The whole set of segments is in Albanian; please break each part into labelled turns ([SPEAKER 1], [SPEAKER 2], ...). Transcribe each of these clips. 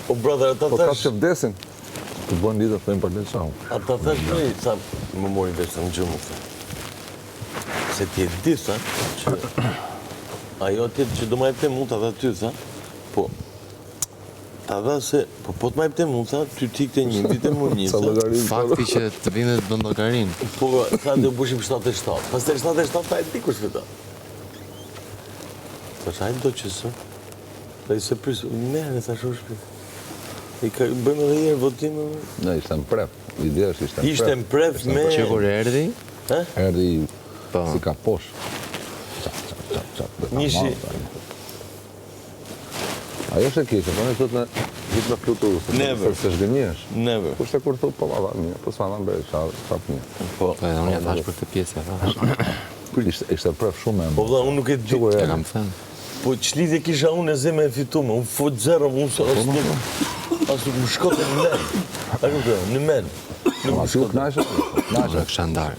[SPEAKER 1] O, brother, ata
[SPEAKER 2] Po ka
[SPEAKER 1] thash...
[SPEAKER 2] që vdesin. Të bën lidhë të thëjmë për letë shahu.
[SPEAKER 1] Ata thash me, sa më mori vesh në gjë më të. Se ti e di, sa, që... Ajo tjetë që do ma jepte mund të adha ty, sa, po... Ta dha se, po të ma jepte mund, sa, ty tikte një ditë e më një,
[SPEAKER 2] Sa
[SPEAKER 1] sa...
[SPEAKER 2] llogari.
[SPEAKER 3] Fakti që të vinë të bën llogarin.
[SPEAKER 1] Po, sa dhe bushim 77. Pas të 77, ta e di kush vëta. Po që hajtë do që së. Dhe i se prisë, merë, sa shumë shpit. I ka bëjmë edhe njerë votimë.
[SPEAKER 2] Ne, ishte në prep. Ideja është ishte në prep.
[SPEAKER 1] Ishte në pref me...
[SPEAKER 3] Që kur erdhi,
[SPEAKER 2] Erdi
[SPEAKER 3] Po.
[SPEAKER 2] si ka posh. Qap.
[SPEAKER 1] Nishi.
[SPEAKER 2] Ajo është e keqe, po ne thotë në fluturë.
[SPEAKER 1] Never.
[SPEAKER 2] Se shgënjesh.
[SPEAKER 1] Never.
[SPEAKER 2] Kushte kur thotë, po ma dha një, po s'ma dha mberi, qap një.
[SPEAKER 1] Po,
[SPEAKER 3] po edhe unë ja thash për këtë pjesë, ja thash.
[SPEAKER 2] Ishte prep shumë e
[SPEAKER 1] po vëlla, unë nuk e di.
[SPEAKER 3] E kam thënë.
[SPEAKER 1] Po çlidhje kisha unë e zeme e fitume. Unë fut zero, unë as nuk më shkote në men. A kupton, në men. Nuk më
[SPEAKER 2] Aty u
[SPEAKER 1] shkote.
[SPEAKER 2] knajshë?
[SPEAKER 3] Unë kisha ndarë.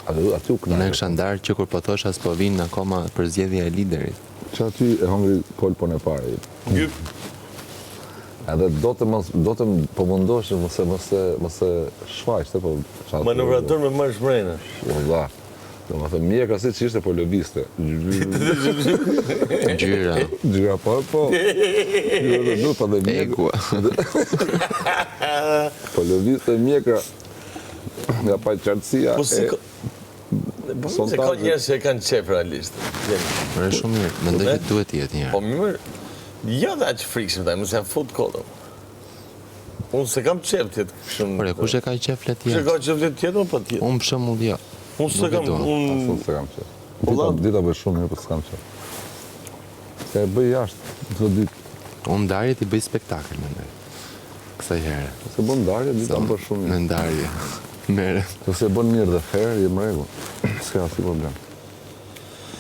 [SPEAKER 2] Aty u
[SPEAKER 3] Unë
[SPEAKER 2] knajshë.
[SPEAKER 3] kisha ndarë që kur po thosh as po vinë akoma për zgjedhja e liderit.
[SPEAKER 2] Që aty e hongri kolpon e pare.
[SPEAKER 1] Gyp.
[SPEAKER 2] Edhe do të po mundosh mos e shfaqte, po...
[SPEAKER 1] Manovrator me marsh mrena.
[SPEAKER 2] Valla. Do më thëmë, mjeka si që ishte, po lëviste.
[SPEAKER 3] Gjyra,
[SPEAKER 2] Gjyra po. Gjyra dhe pa dhe mjeka.
[SPEAKER 3] egu.
[SPEAKER 2] Po lëviste mjeka nga pa qartësia
[SPEAKER 1] Po si... Po se ka njerës që e kanë qef realisht.
[SPEAKER 3] Por është shumë mirë, mendoj që duhet të jetë
[SPEAKER 1] Po
[SPEAKER 3] njerë.
[SPEAKER 1] mirë, jo dhe aqë frikshme taj, mëse janë fut kodëm. Unë se kam qef tjetë shumë...
[SPEAKER 3] Por e kush e ka qef le
[SPEAKER 1] Kush e
[SPEAKER 3] tjetë?
[SPEAKER 1] ka qef tjetë, më pa tjetë.
[SPEAKER 3] Unë për shembull jo.
[SPEAKER 1] Unë se
[SPEAKER 3] nuk e
[SPEAKER 1] kam...
[SPEAKER 3] dua.
[SPEAKER 1] Unë...
[SPEAKER 2] Se kam qef.
[SPEAKER 1] valla.
[SPEAKER 2] Dita bëj shumë mirë, po s'kam qef. Se e bëj jashtë, të ditë.
[SPEAKER 3] Unë ndarjet i bëj spektakël, mendoj. Kësaj here.
[SPEAKER 2] Se bën ndarje, dita bëj shumë
[SPEAKER 3] Në
[SPEAKER 2] mirë.
[SPEAKER 3] ndarje. Mere.
[SPEAKER 2] Se bën mirë dhe fair, jem rregull. S'ka asnjë problem.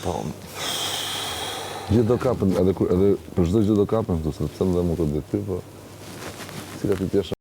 [SPEAKER 3] Po,
[SPEAKER 2] Gjithë do kapën, edhe për çdo gjë do kapën këtu, se të them dhe mu të ditë ty, po... Si ka ti t'jesh